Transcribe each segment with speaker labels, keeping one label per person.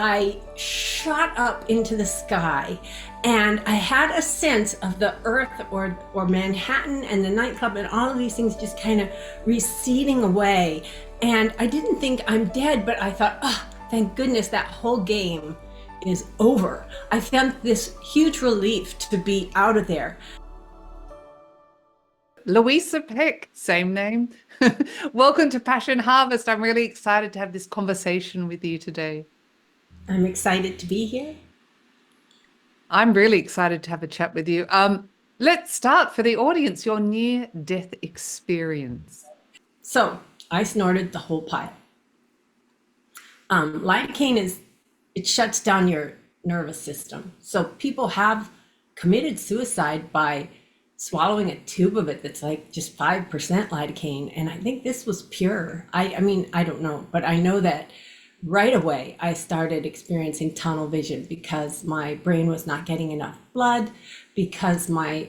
Speaker 1: I shot up into the sky, and I had a sense of the earth or Manhattan and the nightclub and all of these things just kind of receding away. And I didn't think I'm dead, but I thought, oh, thank goodness that whole game is over. I felt this huge relief to be out of there.
Speaker 2: Louisa Peck, same name. Welcome to Passion Harvest. I'm really excited to have this conversation with you today.
Speaker 1: I'm excited to be here.
Speaker 2: I'm really excited to have a chat with you. Let's start for the audience, your near-death experience.
Speaker 1: So I snorted the whole pile. Lidocaine it shuts down your nervous system. So people have committed suicide by swallowing a tube of it that's like just 5% lidocaine. And I think this was pure. I mean, I don't know, but I know that right away I started experiencing tunnel vision because my brain was not getting enough blood, because my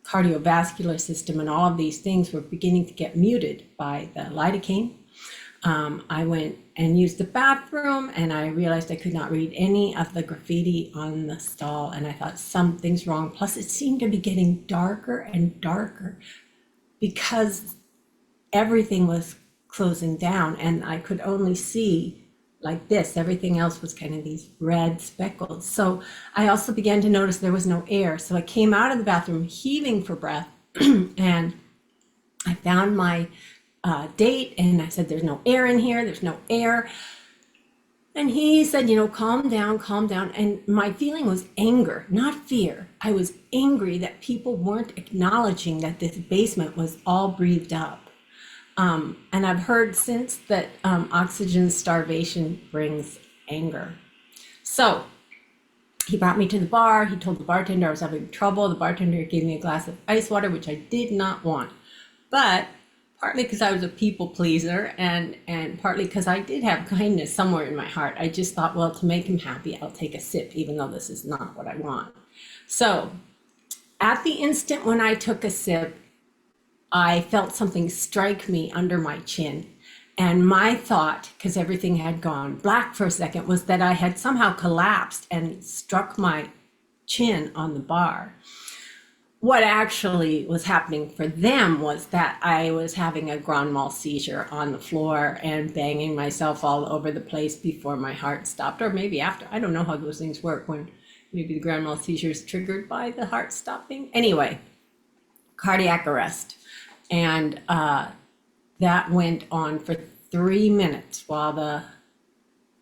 Speaker 1: cardiovascular system and all of these things were beginning to get muted by the lidocaine. I went and used the bathroom, and I realized I could not read any of the graffiti on the stall, and I thought something's wrong. Plus, it seemed to be getting darker and darker because everything was closing down, and I could only see like this. Everything else was kind of these red speckles. So I also began to notice there was no air. So I came out of the bathroom heaving for breath, and I found my date, and I said, there's no air in here, there's no air. And he said, calm down, calm down. And my feeling was anger, not fear. I was angry that people weren't acknowledging that this basement was all breathed up. And I've heard since that oxygen starvation brings anger. So he brought me to the bar. He told the bartender I was having trouble. The bartender gave me a glass of ice water, which I did not want. But partly because I was a people pleaser, and partly because I did have kindness somewhere in my heart. I just thought, well, to make him happy, I'll take a sip, even though this is not what I want. So at the instant when I took a sip, I felt something strike me under my chin. And my thought, because everything had gone black for a second, was that I had somehow collapsed and struck my chin on the bar. What actually was happening for them was that I was having a grand mal seizure on the floor and banging myself all over the place before my heart stopped, or maybe after. I don't know how those things work, when maybe the grand mal seizure is triggered by the heart stopping. Anyway, cardiac arrest. And that went on for 3 minutes while the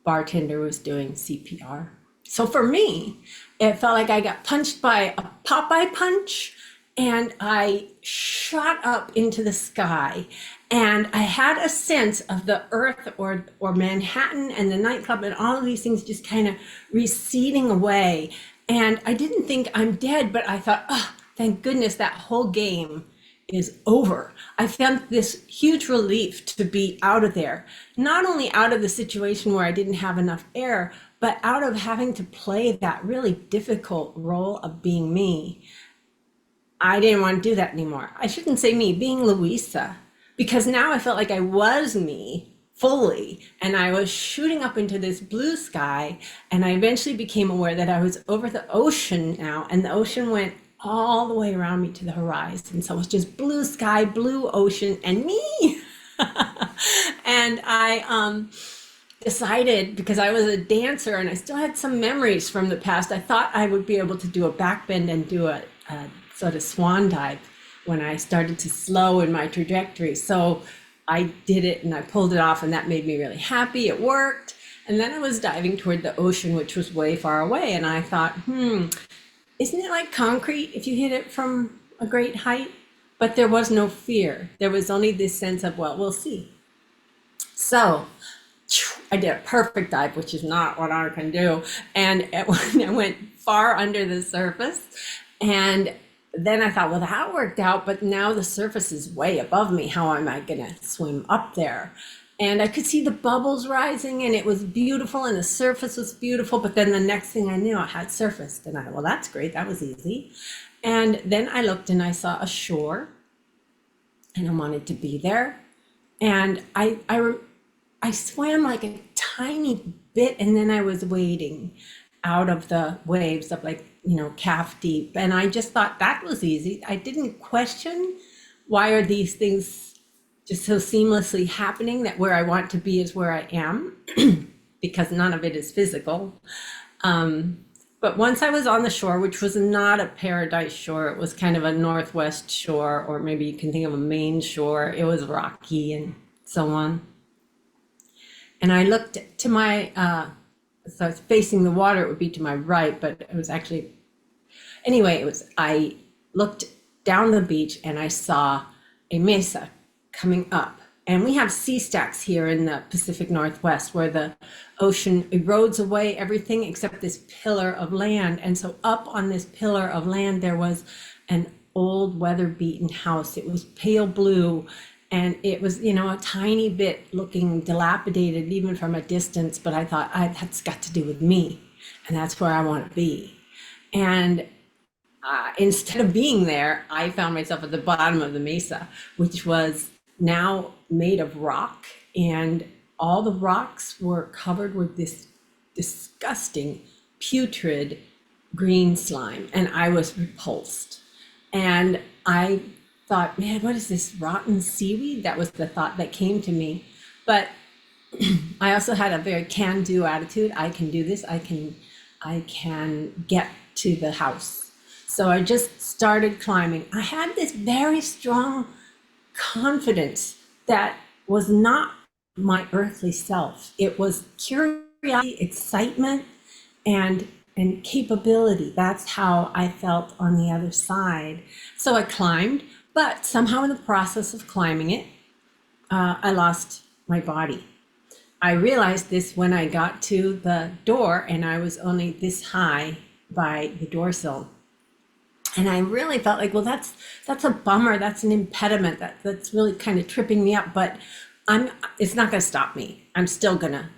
Speaker 1: bartender was doing CPR. So for me, it felt like I got punched by a Popeye punch, and I shot up into the sky, and I had a sense of the earth or Manhattan and the nightclub and all of these things just kind of receding away. And I didn't think I'm dead, but I thought, oh, thank goodness that whole game is over. I felt this huge relief to be out of there, not only out of the situation where I didn't have enough air, but out of having to play that really difficult role of being me. I didn't want to do that anymore. I shouldn't say me, being Louisa, because now I felt like I was me fully, and I was shooting up into this blue sky, and I eventually became aware that I was over the ocean now, and the ocean went all the way around me to the horizon. So it was just blue sky, blue ocean, and me. And I decided, because I was a dancer and I still had some memories from the past, I thought I would be able to do a back bend and do a sort of swan dive when I started to slow in my trajectory. So I did it and I pulled it off, and that made me really happy. It worked. And then I was diving toward the ocean, which was way far away. And I thought, isn't it like concrete if you hit it from a great height? But there was no fear. There was only this sense of, well, we'll see. So I did a perfect dive, which is not what I can do. And I went far under the surface. And then I thought, well, that worked out, but now the surface is way above me. How am I going to swim up there? And I could see the bubbles rising, and it was beautiful, and the surface was beautiful. But then the next thing I knew, it had surfaced, and I thought, well, that's great. That was easy. And then I looked and I saw a shore, and I wanted to be there. And I swam like a tiny bit, and then I was wading out of the waves of like, calf deep. And I just thought that was easy. I didn't question why are these things just so seamlessly happening, that where I want to be is where I am, because none of it is physical. But once I was on the shore, which was not a paradise shore, it was kind of a northwest shore, or maybe you can think of a main shore. It was rocky and so on. And I looked to my, so I was facing the water, it would be to my right, but it was actually, anyway, I looked down the beach and I saw a mesa coming up. And we have sea stacks here in the Pacific Northwest where the ocean erodes away everything except this pillar of land. And so up on this pillar of land, there was an old weather-beaten house. It was pale blue, and it was, a tiny bit looking dilapidated even from a distance. But I thought, that's got to do with me, and that's where I want to be. And instead of being there, I found myself at the bottom of the mesa, which was now made of rock, and all the rocks were covered with this disgusting, putrid green slime, and I was repulsed. And I thought, man, what is this, rotten seaweed? That was the thought that came to me. But I also had a very can-do attitude. I can do this. I can get to the house. So I just started climbing. I had this very strong confidence that was not my earthly self. It was curiosity, excitement, and capability. That's how I felt on the other side. So I climbed, but somehow in the process of climbing it, I lost my body. I realized this when I got to the door, and I was only this high by the door sill. And I really felt like, well, that's a bummer. That's an impediment. That's really kind of tripping me up. But it's not going to stop me. I'm still gonna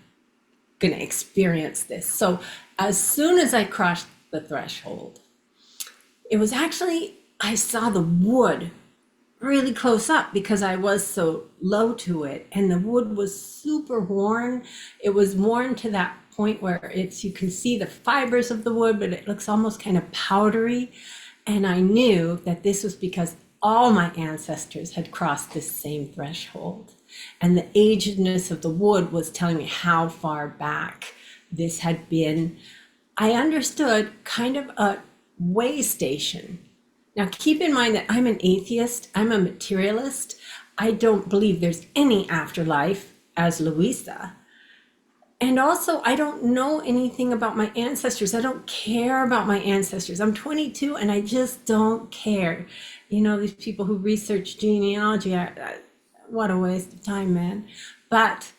Speaker 1: experience this. So as soon as I crossed the threshold, it was actually, I saw the wood really close up because I was so low to it, and the wood was super worn. It was worn to that point where you can see the fibers of the wood, but it looks almost kind of powdery. And I knew that this was because all my ancestors had crossed this same threshold. And the agedness of the wood was telling me how far back this had been. I understood kind of a way station. Now, keep in mind that I'm an atheist. I'm a materialist. I don't believe there's any afterlife as Louisa. And also, I don't know anything about my ancestors. I don't care about my ancestors. I'm 22 and I just don't care. These people who research genealogy, what a waste of time, man. But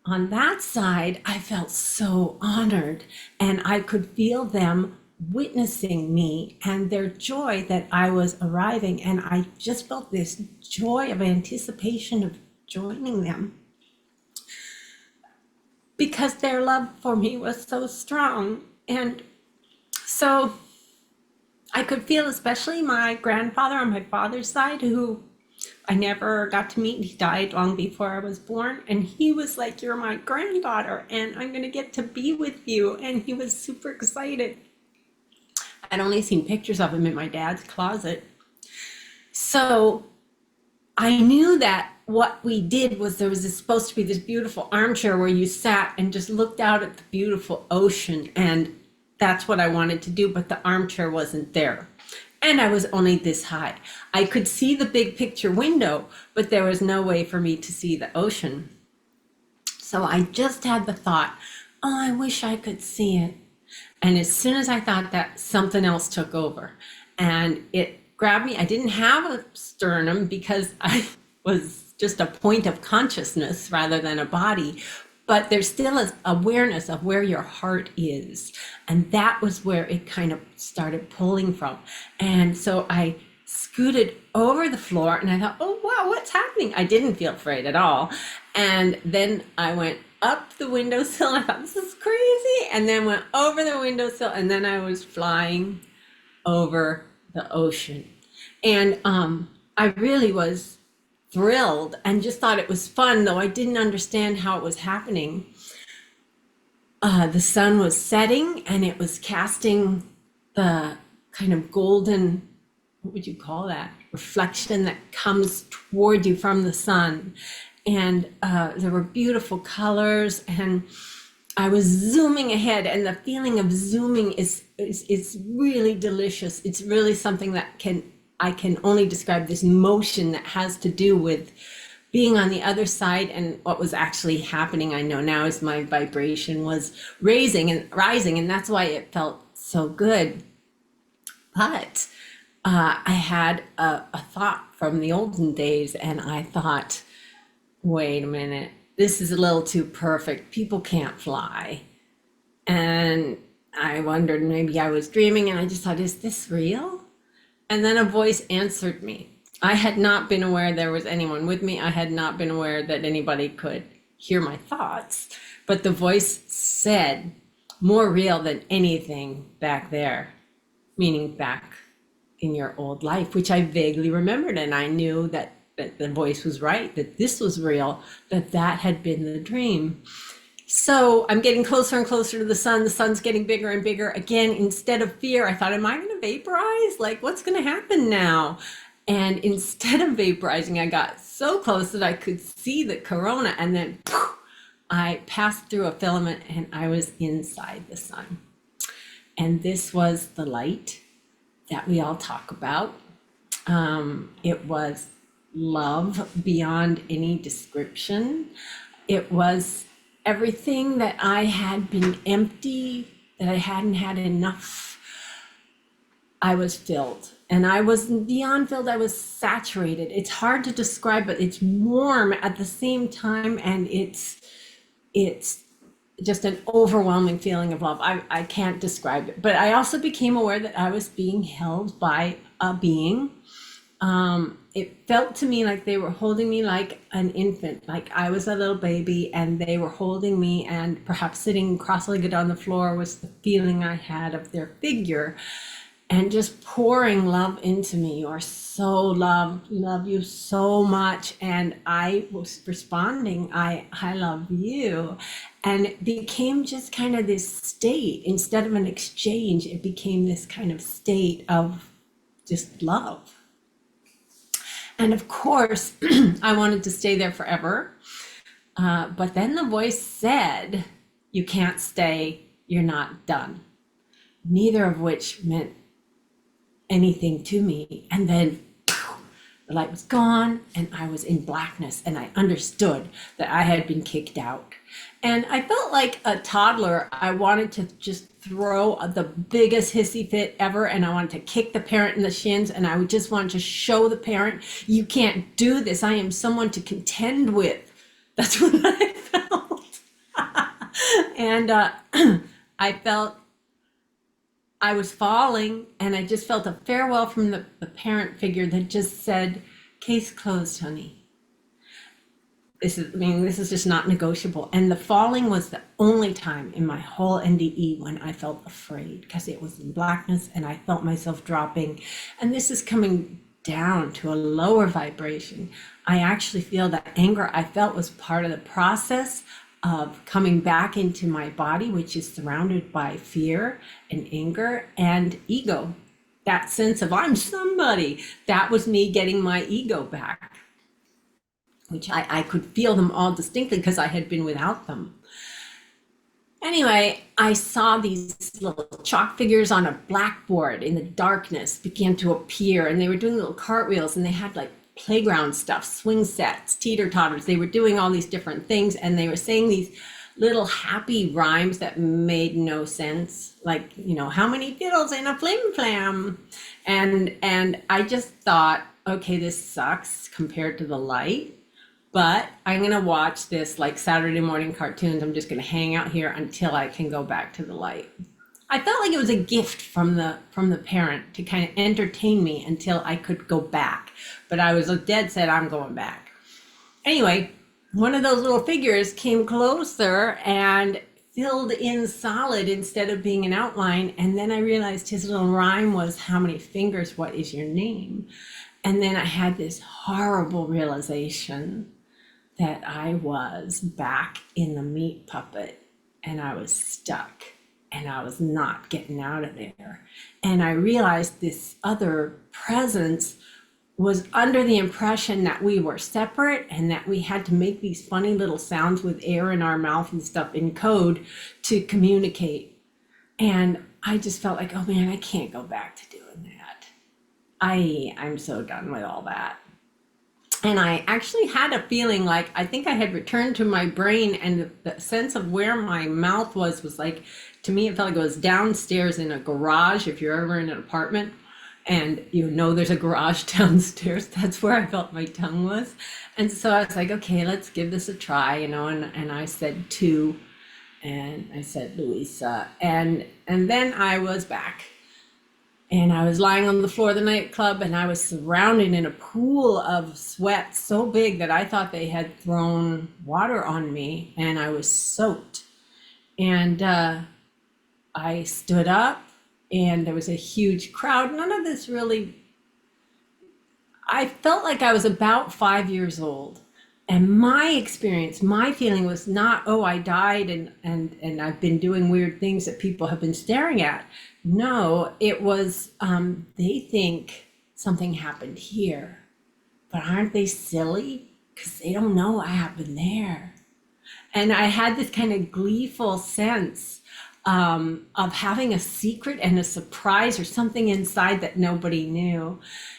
Speaker 1: on that side, I felt so honored, and I could feel them witnessing me and their joy that I was arriving. And I just felt this joy of anticipation of joining them, because their love for me was so strong. And so I could feel, especially my grandfather on my father's side, who I never got to meet. He died long before I was born. And he was like, you're my granddaughter and I'm going to get to be with you. And he was super excited. I'd only seen pictures of him in my dad's closet. So I knew that what we did was, there was supposed to be this beautiful armchair where you sat and just looked out at the beautiful ocean. And that's what I wanted to do, but the armchair wasn't there. And I was only this high. I could see the big picture window, but there was no way for me to see the ocean. So I just had the thought, oh, I wish I could see it. And as soon as I thought that, something else took over and it grabbed me. I didn't have a sternum because I was just a point of consciousness rather than a body, but there's still an awareness of where your heart is. And that was where it kind of started pulling from. And so I scooted over the floor and I thought, oh, wow, what's happening? I didn't feel afraid at all. And then I went up the windowsill. I thought, this is crazy. And then went over the windowsill, and then I was flying over the ocean. And I really was thrilled and just thought it was fun, though I didn't understand how it was happening. the sun was setting and it was casting the kind of golden, what would you call that? Reflection that comes toward you from the sun. And there were beautiful colors, and I was zooming ahead, and the feeling of zooming is really delicious. It's really something that I can only describe this motion that has to do with being on the other side. And what was actually happening, I know now, is my vibration was raising and rising, and that's why it felt so good. But I had a thought from the olden days, and I thought, wait a minute, this is a little too perfect. People can't fly. And I wondered, maybe I was dreaming, and I just thought, is this real? And then a voice answered me. I had not been aware there was anyone with me. I had not been aware that anybody could hear my thoughts. But the voice said, more real than anything back there, meaning back in your old life, which I vaguely remembered. And I knew that the voice was right, that this was real, that had been the dream. So I'm getting closer and closer to the sun. The sun's getting bigger and bigger. Again, instead of fear, I thought, am I going to vaporize? Like, what's going to happen now? And instead of vaporizing, I got so close that I could see the corona, and then I passed through a filament and I was inside the sun. And this was the light that we all talk about. It was love beyond any description. It was everything that I had been empty, that I hadn't had enough. I was filled, and I was beyond filled. I was saturated. It's hard to describe, but it's warm at the same time, and it's just an overwhelming feeling of love. I can't describe it, but I also became aware that I was being held by a being. It felt to me like they were holding me like an infant, like I was a little baby, and they were holding me, and perhaps sitting cross-legged on the floor was the feeling I had of their figure, and just pouring love into me. You are so loved, love you so much. And I was responding, I love you. And it became just kind of this state. Instead of an exchange, it became this kind of state of just love. And of course, I wanted to stay there forever. But then the voice said, you can't stay, you're not done. Neither of which meant anything to me. And then the light was gone, and I was in blackness, and I understood that I had been kicked out. And I felt like a toddler. I wanted to just throw the biggest hissy fit ever, and I wanted to kick the parent in the shins, and I would just want to show the parent, you can't do this. I am someone to contend with. That's what I felt. And I felt I was falling, and I just felt a farewell from the parent figure that just said, case closed, honey. This is just not negotiable. And the falling was the only time in my whole NDE when I felt afraid, because it was in blackness and I felt myself dropping. And this is coming down to a lower vibration. I actually feel that anger I felt was part of the process of coming back into my body, which is surrounded by fear and anger and ego. That sense of I'm somebody, that was me getting my ego back, which I could feel them all distinctly because I had been without them. Anyway, I saw these little chalk figures on a blackboard in the darkness begin to appear, and they were doing little cartwheels, and they had like playground stuff, swing sets, teeter-totters. They were doing all these different things, and they were saying these little happy rhymes that made no sense, like, how many fiddles in a flim flam? And I just thought, okay, this sucks compared to the light, but I'm gonna watch this like Saturday morning cartoons. I'm just gonna hang out here until I can go back to the light. I felt like it was a gift from the parent to kind of entertain me until I could go back. But I was dead set I'm going back. Anyway, one of those little figures came closer and filled in solid instead of being an outline. And then I realized his little rhyme was, how many fingers, what is your name? And then I had this horrible realization that I was back in the meat puppet, and I was stuck and I was not getting out of there. And I realized this other presence was under the impression that we were separate and that we had to make these funny little sounds with air in our mouth and stuff in code to communicate. And I just felt like, oh man, I can't go back to doing that. I'm so done with all that. And I actually had a feeling like I think I had returned to my brain, and the sense of where my mouth was like, to me, it felt like it was downstairs in a garage. If you're ever in an apartment and you know there's a garage downstairs, that's where I felt my tongue was. And so I was like, okay, let's give this a try, and I said two, and I said Louisa, and then I was back. And I was lying on the floor of the nightclub, and I was surrounded in a pool of sweat so big that I thought they had thrown water on me, and I was soaked. And I stood up, and there was a huge crowd. None of this really, I felt like I was about 5 years old. And my experience, my feeling was not, oh, I died and I've been doing weird things that people have been staring at. No, it was, they think something happened here, but aren't they silly? Because they don't know what happened there. And I had this kind of gleeful sense of having a secret and a surprise or something inside that nobody knew.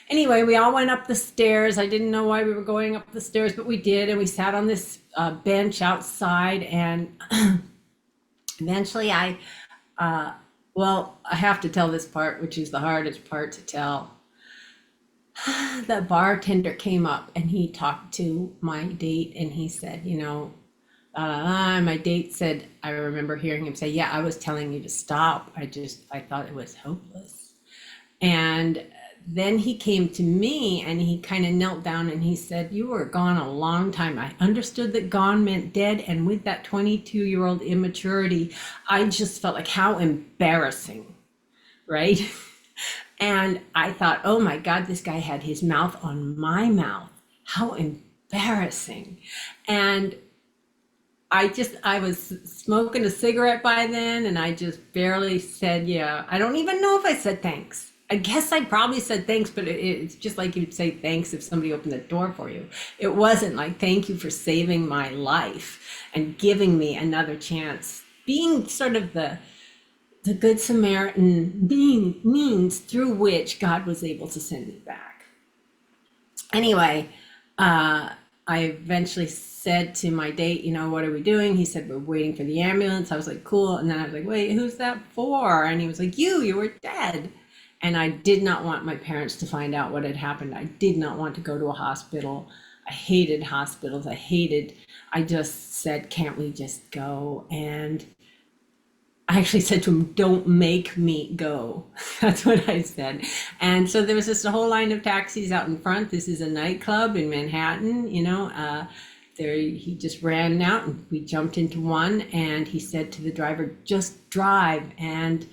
Speaker 1: Anyway, we all went up the stairs. I didn't know why we were going up the stairs, but we did. And we sat on this bench outside. And eventually well, I have to tell this part, which is the hardest part to tell. The bartender came up and he talked to my date, and he said, my date said, I remember hearing him say, yeah, I was telling you to stop. I thought it was hopeless. And then he came to me and he kind of knelt down and he said, you were gone a long time. I understood that gone meant dead. And with that 22-year-old immaturity, I just felt like how embarrassing, right? And I thought, oh my God, this guy had his mouth on my mouth. How embarrassing. And I was smoking a cigarette by then, and I just barely said, yeah. I don't even know if I said thanks. I guess I probably said thanks, but it's just like you'd say thanks if somebody opened the door for you. It wasn't like, thank you for saving my life and giving me another chance. Being sort of the Good Samaritan means through which God was able to send me back. Anyway, I eventually said to my date, what are we doing? He said, we're waiting for the ambulance. I was like, cool. And then I was like, wait, who's that for? And he was like, you were dead. And I did not want my parents to find out what had happened. I did not want to go to a hospital. I hated hospitals. I just said, can't we just go? And I actually said to him, don't make me go. That's what I said. And so there was just a whole line of taxis out in front. This is a nightclub in Manhattan, he just ran out and we jumped into one, and he said to the driver, just drive. And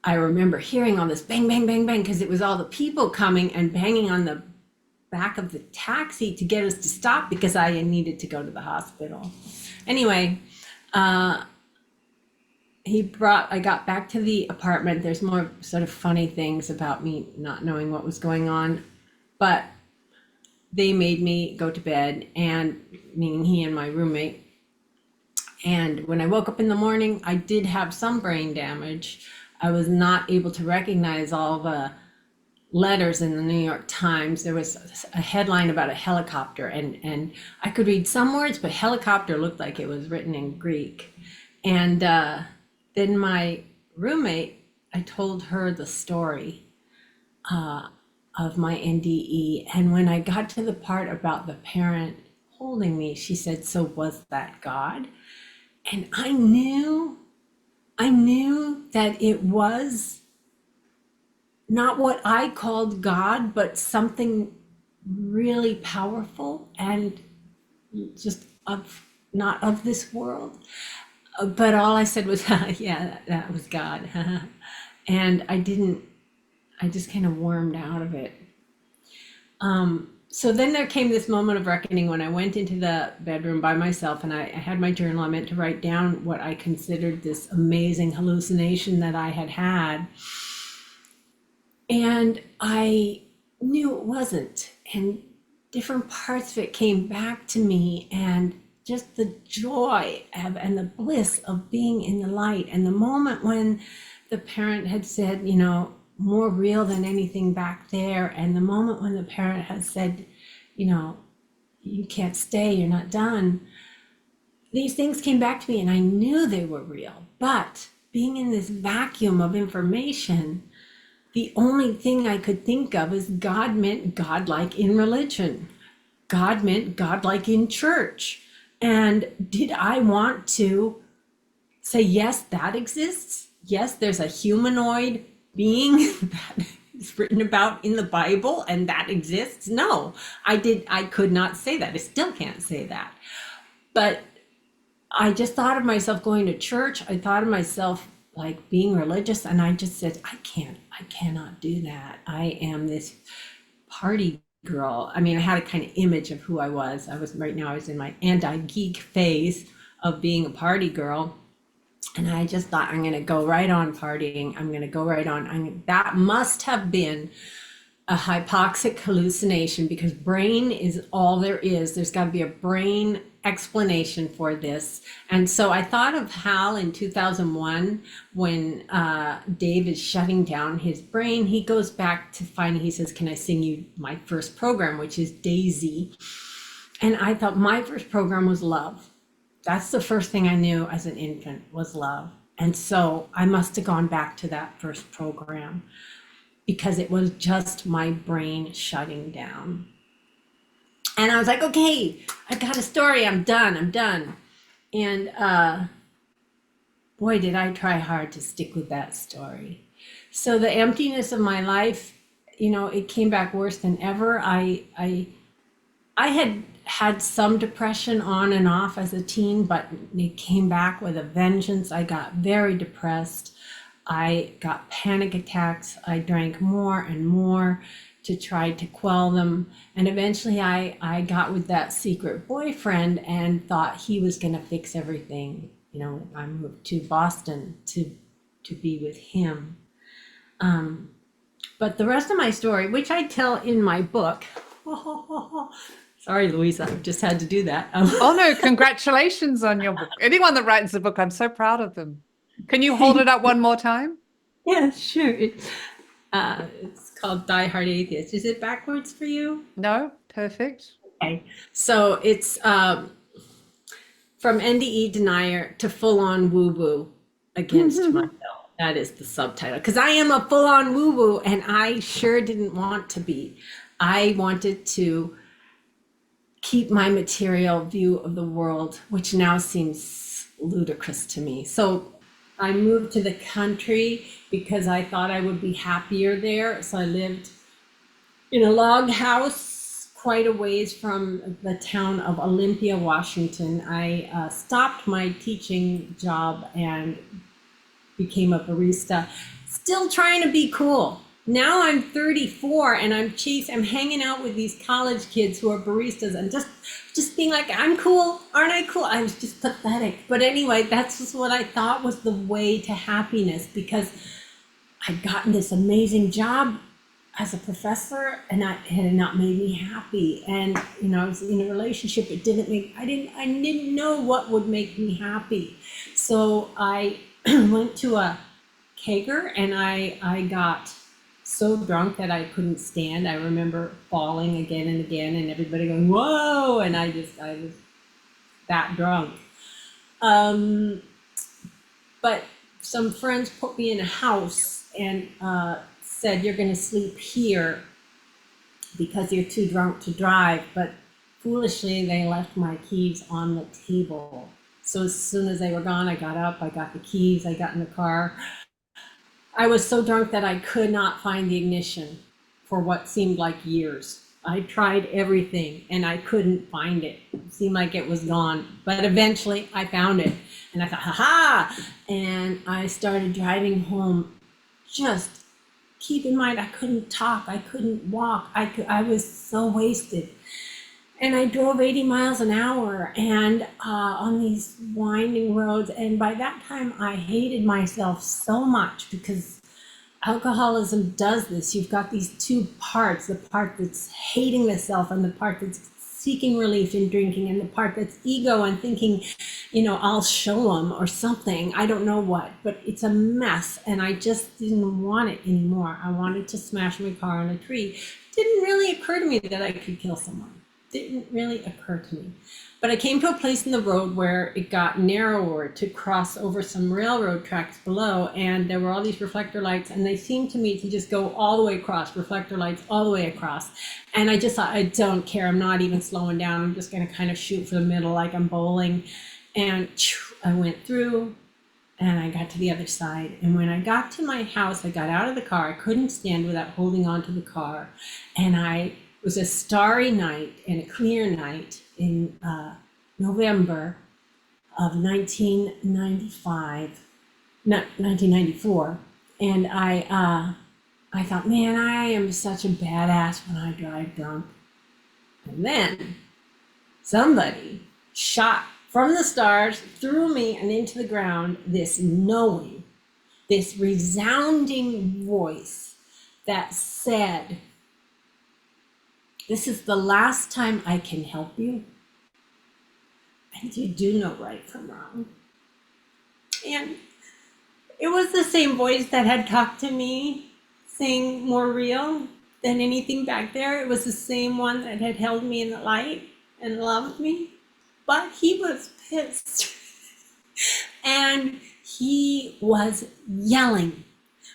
Speaker 1: I remember hearing all this bang, bang, bang, bang, because it was all the people coming and banging on the back of the taxi to get us to stop because I needed to go to the hospital. Anyway, I got back to the apartment. There's more sort of funny things about me not knowing what was going on, but they made me go to bed, and meaning he and my roommate. And when I woke up in the morning, I did have some brain damage. I was not able to recognize all the letters in the New York Times. There was a headline about a helicopter, and I could read some words, but helicopter looked like it was written in Greek. And then my roommate, I told her the story of my NDE. And when I got to the part about the parent holding me, she said, so was that God? And I knew that it was not what I called God, but something really powerful and just not of this world. But all I said was, yeah, that was God. And I just kind of wormed out of it. So then there came this moment of reckoning when I went into the bedroom by myself, and I had my journal. I meant to write down what I considered this amazing hallucination that I had had. And I knew it wasn't. And different parts of it came back to me, and just the joy and the bliss of being in the light. And the moment when the parent had said, more real than anything back there. And the moment when the parent had said, you can't stay, you're not done. These things came back to me and I knew they were real. But being in this vacuum of information, the only thing I could think of is God meant godlike in religion. God meant godlike in church. And did I want to say, yes, that exists? Yes, there's a humanoid being that is written about in the Bible and that exists? No, I could not say that. I still can't say that. But I just thought of myself going to church. I thought of myself like being religious, and I just said, I cannot do that. I am this party girl. I mean, I had a kind of image of who I was. I was in my anti-geek phase of being a party girl. And I just thought, I'm going to go right on partying. I'm going to go right on. That must have been a hypoxic hallucination, because brain is all there is. There's got to be a brain explanation for this. And so I thought of Hal in 2001 when Dave is shutting down his brain. He goes back to finding, he says, can I sing you my first program, which is Daisy. And I thought my first program was love. That's the first thing I knew as an infant, was love. And so I must have gone back to that first program, because it was just my brain shutting down. And I was like, okay, I got a story. I'm done. And boy, did I try hard to stick with that story. So the emptiness of my life, it came back worse than ever. I had some depression on and off as a teen, but it came back with a vengeance. I got very depressed. I got panic attacks. I drank more and more to try to quell them. And eventually I got with that secret boyfriend and thought he was going to fix everything. I moved to Boston to be with him. But the rest of my story, which I tell in my book, sorry, Louisa, I've just had to do that.
Speaker 2: Oh no, congratulations on your book. Anyone that writes a book, I'm so proud of them. Can you hold it up one more time?
Speaker 1: Yeah, sure. It's called Die Hard Atheist. Is it backwards for you?
Speaker 2: No, perfect.
Speaker 1: Okay. So it's from NDE denier to full-on woo-woo against myself. That is the subtitle. Because I am a full-on woo-woo, and I sure didn't want to be. I wanted to keep my material view of the world, which now seems ludicrous to me. So I moved to the country because I thought I would be happier there. So I lived in a log house quite a ways from the town of Olympia, Washington. I stopped my teaching job and became a barista, still trying to be cool. Now I'm 34 and I'm hanging out with these college kids who are baristas and just being like, I'm cool, aren't I cool? I was just pathetic. But anyway, that's just what I thought was the way to happiness, because I'd gotten this amazing job as a professor and it had not made me happy. And I was in a relationship. I didn't know what would make me happy. So I went to a kegger and I got so drunk that I couldn't stand. I remember falling again and again and everybody going, whoa, and I was that drunk. But some friends put me in a house and said, you're going to sleep here because you're too drunk to drive. But foolishly, they left my keys on the table. So as soon as they were gone, I got up, I got the keys, I got in the car. I was so drunk that I could not find the ignition for what seemed like years. I tried everything and I couldn't find it. It seemed like it was gone, but eventually I found it and I thought, ha! And I started driving home, just keep in mind, I couldn't talk, I couldn't walk, I was so wasted. And I drove 80 miles an hour and on these winding roads. And by that time, I hated myself so much because alcoholism does this. You've got these two parts, the part that's hating the self and the part that's seeking relief in drinking, and the part that's ego and thinking, I'll show them or something. I don't know what, but it's a mess. And I just didn't want it anymore. I wanted to smash my car on a tree. It didn't really occur to me that I could kill someone. Didn't really occur to me. But I came to a place in the road where it got narrower to cross over some railroad tracks below, and there were all these reflector lights, and they seemed to me to just go all the way across, reflector lights all the way across. And I just thought, I don't care, I'm not even slowing down, I'm just gonna kind of shoot for the middle like I'm bowling. And I went through, and I got to the other side. And when I got to my house, I got out of the car, I couldn't stand without holding on to the car. And it was a starry night and a clear night in November of 1994. And I thought, man, I am such a badass when I drive drunk. And then somebody shot from the stars through me and into the ground this knowing, this resounding voice that said, this is the last time I can help you. And you do know right from wrong. And it was the same voice that had talked to me, saying more real than anything back there. It was the same one that had held me in the light and loved me. But he was pissed. And he was yelling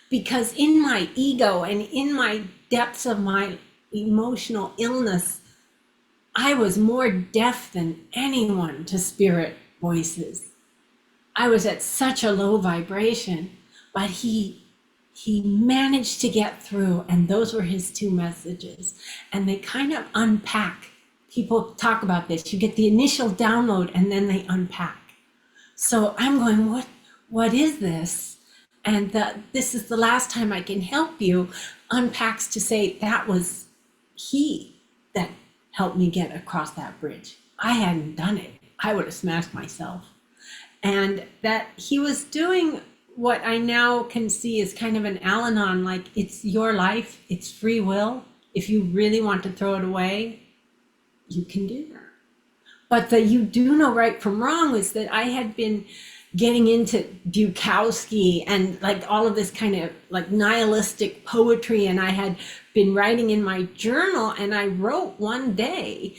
Speaker 1: because in my ego and in my depths of my emotional illness, I was more deaf than anyone to spirit voices. I was at such a low vibration, but he managed to get through, and those were his two messages. And they kind of unpack. People talk about this. You get the initial download and then they unpack. So I'm going, what is this? And this is the last time I can help you unpacks to say that was he that helped me get across that bridge. I hadn't done it. I would have smashed myself. And that he was doing what I now can see is kind of an Al-Anon, like it's your life, it's free will. If you really want to throw it away, you can do that. But that you do know right from wrong is that I had been getting into Bukowski and like all of this kind of like nihilistic poetry. And I had been writing in my journal, and I wrote one day,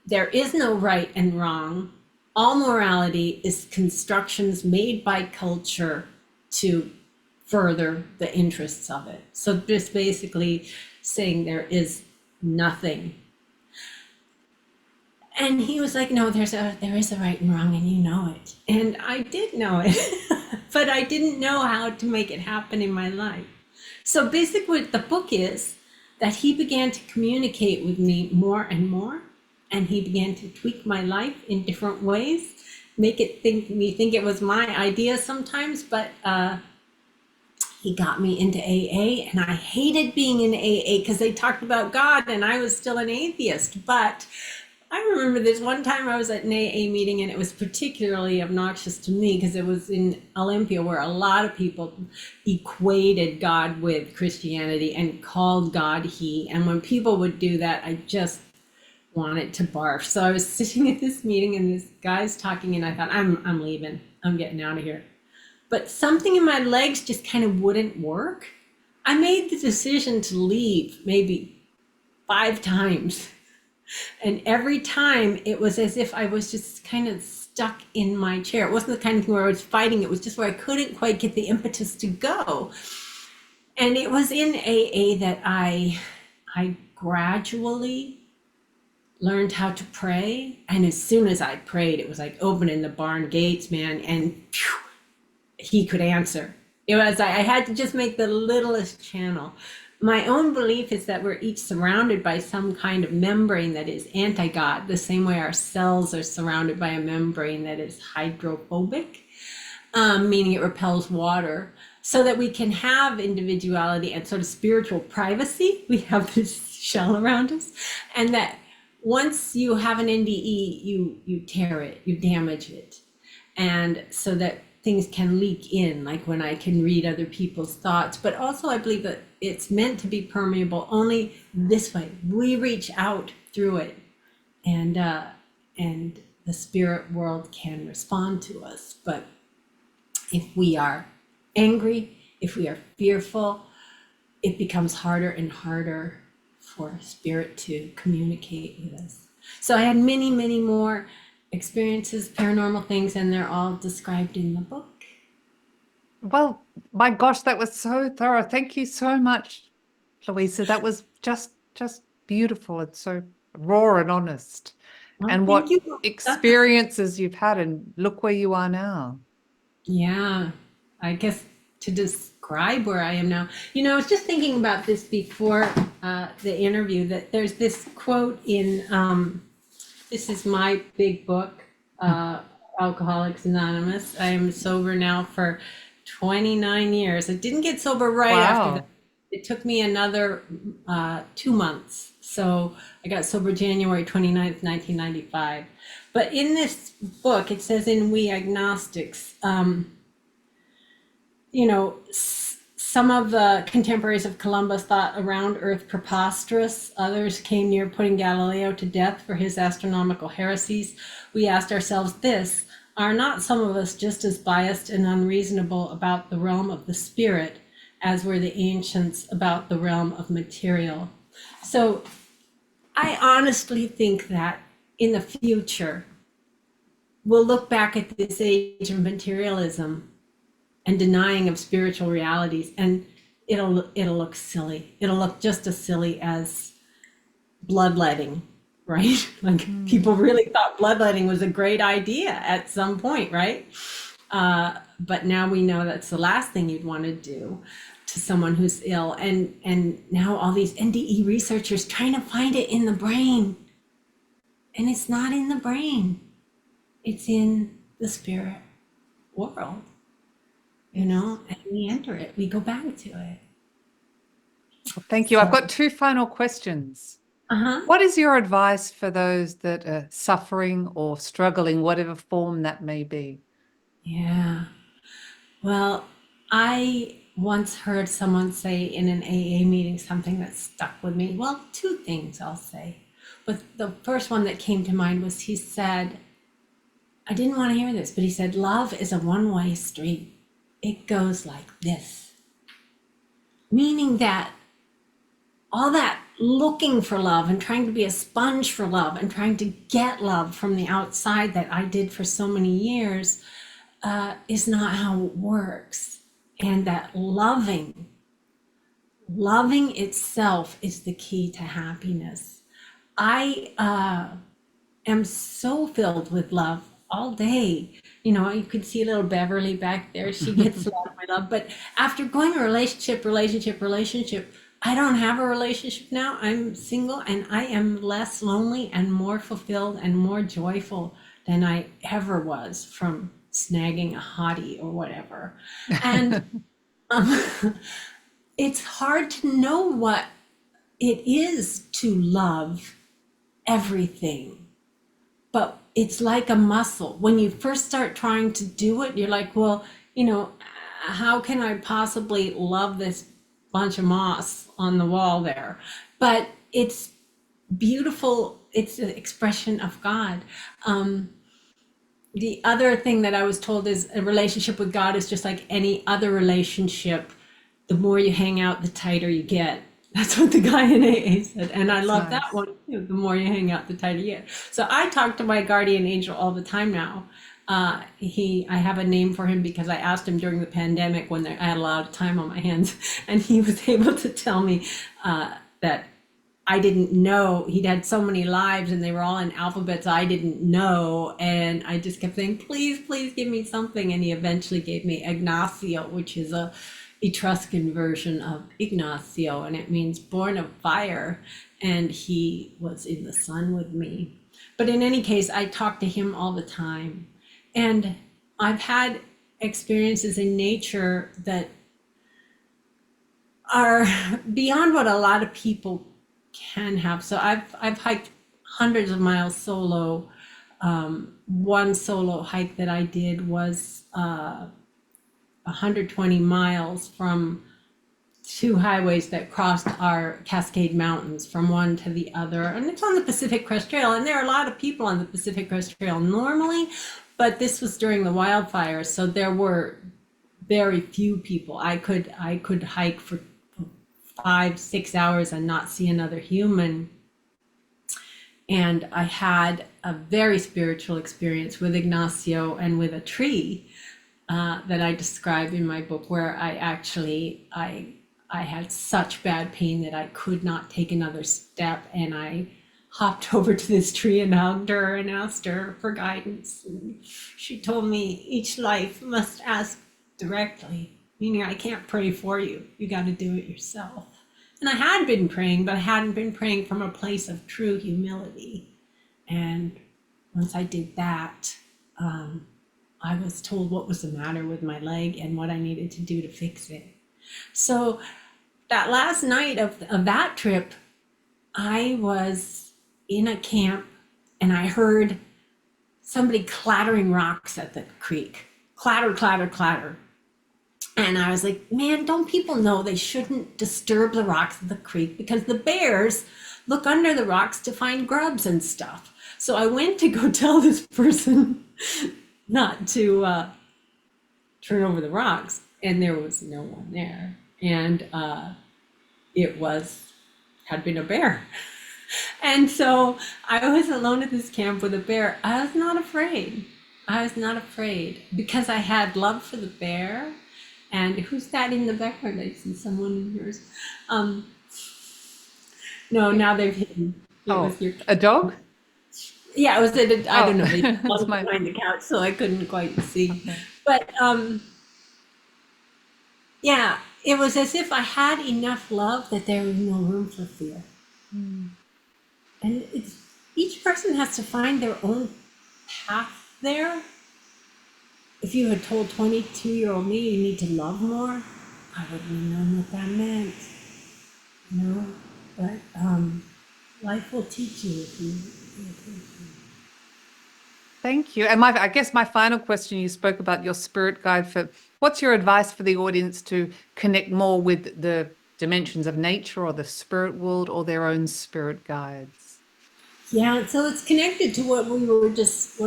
Speaker 1: there is no right and wrong. All morality is constructions made by culture to further the interests of it. So just basically saying there is nothing. And he was like, no, there is a right and wrong, and you know it. And I did know it, but I didn't know how to make it happen in my life. So basically what the book is that he began to communicate with me more and more, and he began to tweak my life in different ways, make it me think it was my idea sometimes, but he got me into AA, and I hated being in AA because they talked about God and I was still an atheist. But I remember this one time I was at an AA meeting, and it was particularly obnoxious to me because it was in Olympia, where a lot of people equated God with Christianity and called God he. And when people would do that, I just wanted to barf. So I was sitting at this meeting, and this guy's talking, and I thought, I'm leaving. I'm getting out of here. But something in my legs just kind of wouldn't work. I made the decision to leave maybe 5 times. And every time it was as if I was just kind of stuck in my chair. It wasn't the kind of thing where I was fighting. It was just where I couldn't quite get the impetus to go. And it was in AA that I gradually learned how to pray. And as soon as I prayed, it was like opening the barn gates, man. And phew, he could answer. It was, I had to just make the littlest channel. My own belief is that we're each surrounded by some kind of membrane that is anti-God, the same way our cells are surrounded by a membrane that is hydrophobic. meaning it repels water, so that we can have individuality and sort of spiritual privacy. We have this shell around us, and that once you have an NDE, you tear it, you damage it, and so that things can leak in, like when I can read other people's thoughts. But also, I believe that it's meant to be permeable only this way. We reach out through it, and the spirit world can respond to us. But if we are angry, if we are fearful, it becomes harder and harder for spirit to communicate with us. So I had many, many more experiences, paranormal things, and they're all described in the book.
Speaker 2: Well, my gosh, that was so thorough. Thank you so much, Louisa. That was just beautiful and so raw and honest.
Speaker 1: Well,
Speaker 2: And
Speaker 1: thank
Speaker 2: what
Speaker 1: you.
Speaker 2: experiences you've had, and look where you are now.
Speaker 1: Yeah, I guess to describe where I am now, I was just thinking about this before the interview, that there's this quote in, this is my big book, Alcoholics Anonymous. I am sober now for 29 years. I didn't get sober right after that.
Speaker 2: Wow.
Speaker 1: It took me another 2 months. So I got sober January 29th, 1995. But in this book, it says in We Agnostics, some of the contemporaries of Columbus thought a round earth preposterous. Others came near putting Galileo to death for his astronomical heresies. We asked ourselves this: are not some of us just as biased and unreasonable about the realm of the spirit as were the ancients about the realm of material? So I honestly think that in the future, we'll look back at this age of materialism and denying of spiritual realities, and it'll look silly. It'll look just as silly as bloodletting, right? Like people really thought bloodletting was a great idea at some point, right? But now we know that's the last thing you'd want to do to someone who's ill. And now all these NDE researchers trying to find it in the brain, and it's not in the brain. It's in the spirit world. And we enter it, we go back to it.
Speaker 2: Well, thank you. I've got two final questions. What is your advice for those that are suffering or struggling, whatever form that may be?
Speaker 1: Yeah. Well, I once heard someone say in an AA meeting something that stuck with me. Well, two things I'll say. But the first one that came to mind was, he said, I didn't want to hear this, but he said, love is a one-way street. It goes like this. Meaning that all that looking for love and trying to be a sponge for love and trying to get love from the outside that I did for so many years is not how it works. And that loving itself is the key to happiness. I am so filled with love all day. You could see little Beverly back there. She gets a lot of my love. But after going to relationship, I don't have a relationship now. I'm single, and I am less lonely and more fulfilled and more joyful than I ever was from snagging a hottie or whatever. And it's hard to know what it is to love everything. But it's like a muscle. When you first start trying to do it, you're like, well, how can I possibly love this bunch of moss on the wall there? But it's beautiful. It's an expression of God. The other thing that I was told is a relationship with God is just like any other relationship. The more you hang out, the tighter you get. That's what the guy in AA said. And I love that one too. The more you hang out, the tighter you get. So I talk to my guardian angel all the time now. I have a name for him because I asked him during the pandemic when I had a lot of time on my hands, and he was able to tell me that I didn't know. He'd had so many lives and they were all in alphabets I didn't know. And I just kept saying, please, please give me something. And he eventually gave me Ignacio, which is a Etruscan version of Ignacio, and it means born of fire. And he was in the sun with me. But in any case, I talk to him all the time. And I've had experiences in nature that are beyond what a lot of people can have. So I've hiked hundreds of miles solo. One solo hike that I did was 120 miles from two highways that crossed our Cascade Mountains from one to the other. And it's on the Pacific Crest Trail. And there are a lot of people on the Pacific Crest Trail normally, but this was during the wildfires. So there were very few people. I could hike for 5-6 hours and not see another human. And I had a very spiritual experience with Ignacio and with a tree that I describe in my book, where I had such bad pain that I could not take another step, and I hopped over to this tree and hugged her and asked her for guidance. And she told me each life must ask directly, meaning I can't pray for you. You got to do it yourself. And I had been praying, but I hadn't been praying from a place of true humility. And once I did that, I was told what was the matter with my leg and what I needed to do to fix it. So that last night of that trip, I was in a camp and I heard somebody clattering rocks at the creek. Clatter, clatter, clatter. And I was like, man, don't people know they shouldn't disturb the rocks of the creek, because the bears look under the rocks to find grubs and stuff. So I went to go tell this person not to turn over the rocks, and there was no one there. And it had been a bear. And so I was alone at this camp with a bear. I was not afraid. Because I had love for the bear. And who's that in the background? I see someone in yours. No, now they've hidden. It was your
Speaker 2: a dog?
Speaker 1: Yeah, it was I don't know. They
Speaker 2: That's
Speaker 1: was
Speaker 2: my-
Speaker 1: behind the couch, so I couldn't quite see.
Speaker 2: Okay.
Speaker 1: But yeah, it was as if I had enough love that there was no room for fear. And each person has to find their own path there. If you had told 22-year-old me you need to love more, I wouldn't have known what that meant. You know, but life will teach you if you pay attention.
Speaker 2: Thank you. And I guess my final question, you spoke about your spirit guide. What's your advice for the audience to connect more with the dimensions of nature or the spirit world or their own spirit guides?
Speaker 1: Yeah, so it's connected to what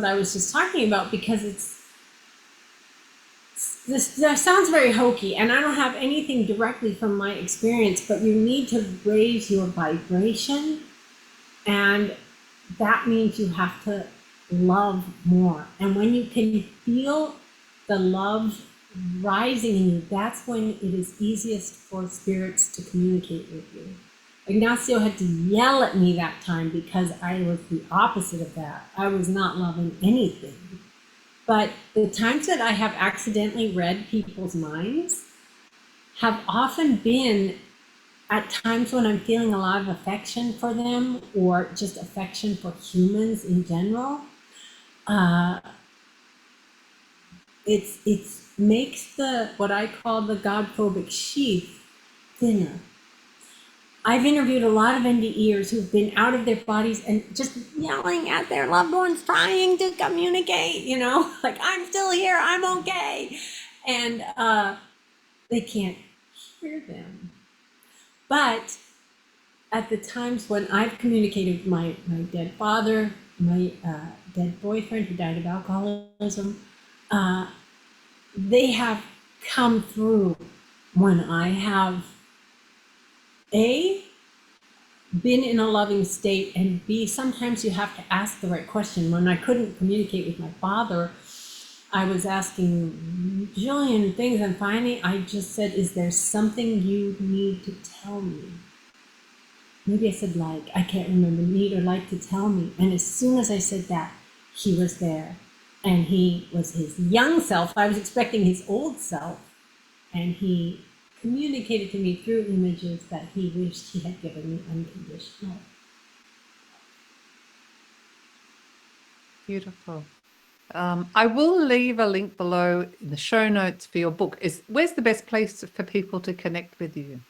Speaker 1: I was just talking about, because that sounds very hokey, and I don't have anything directly from my experience, but you need to raise your vibration, and that means you have to love more. And when you can feel the love rising in you, that's when it is easiest for spirits to communicate with you. Ignacio had to yell at me that time because I was the opposite of that. I was not loving anything. But the times that I have accidentally read people's minds have often been at times when I'm feeling a lot of affection for them, or just affection for humans in general. It makes what I call the God-phobic sheath thinner. I've interviewed a lot of NDEers who've been out of their bodies and just yelling at their loved ones, trying to communicate, like, I'm still here, I'm okay. And they can't hear them. But at the times when I've communicated with my dead father, my dead boyfriend who died of alcoholism, they have come through when I have A, been in a loving state, and B, sometimes you have to ask the right question. When I couldn't communicate with my father, I was asking a jillion things, and finally I just said, is there something you need to tell me? Maybe I said like, I can't remember, need or like to tell me. And as soon as I said that, he was there. And he was his young self. I was expecting his old self. And he communicated to me through images that he wished he had given me unconditional.
Speaker 2: Beautiful. I will leave a link below in the show notes for your book. Where's the best place for people to connect with you?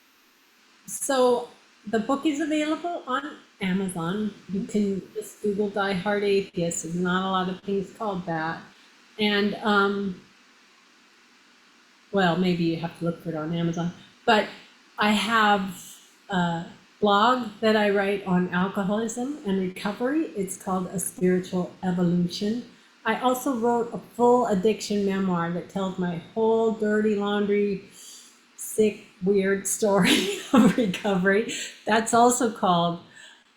Speaker 1: So the book is available on Amazon. You can just Google Die Hard Atheist. There's not a lot of things called that. And well, maybe you have to look for it on Amazon. But I have a blog that I write on alcoholism and recovery. It's called A Spiritual Evolution. I also wrote a full addiction memoir that tells my whole dirty laundry, sick, weird story of recovery. That's also called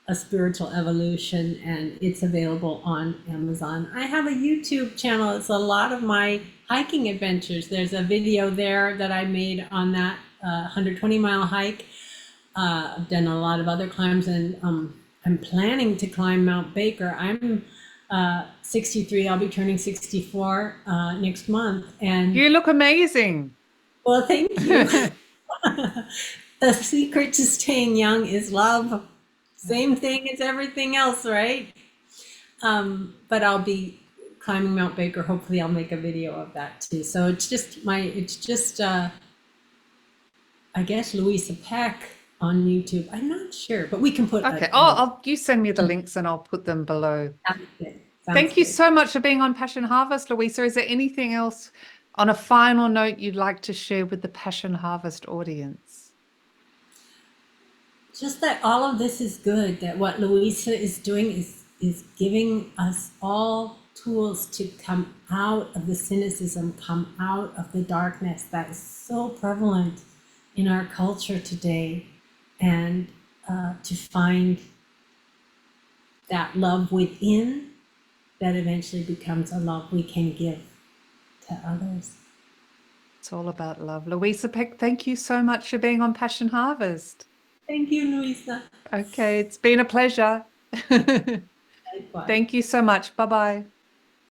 Speaker 1: A Spiritual Evolution, and it's available on Amazon. I have a YouTube channel. It's a lot of my hiking adventures. There's a video there that I made on that 120-mile hike. I've done a lot of other climbs, and I'm planning to climb Mount Baker. I'm 63. I'll be turning 64 next month. And
Speaker 2: You look amazing.
Speaker 1: well, thank you. The secret to staying young is love. Same thing as everything else, right? But I'll be climbing Mount Baker. Hopefully I'll make a video of that too. So it's just I guess Louisa Peck on YouTube. I'm not sure, but we can put
Speaker 2: Okay. You send me the links and I'll put them below.
Speaker 1: Sounds good.
Speaker 2: Thank you so much for being on Passion Harvest, Louisa. Is there anything else on a final note you'd like to share with the Passion Harvest audience?
Speaker 1: Just that all of this is good, that what Louisa is doing is giving us all tools to come out of the cynicism, come out of the darkness that is so prevalent in our culture today, and to find that love within that eventually becomes a love we can give to others.
Speaker 2: It's all about love. Louisa Peck, thank you so much for being on Passion Harvest.
Speaker 1: Thank you, Luisa.
Speaker 2: Okay, it's been a pleasure.
Speaker 1: Likewise.
Speaker 2: Thank you so much. Bye-bye.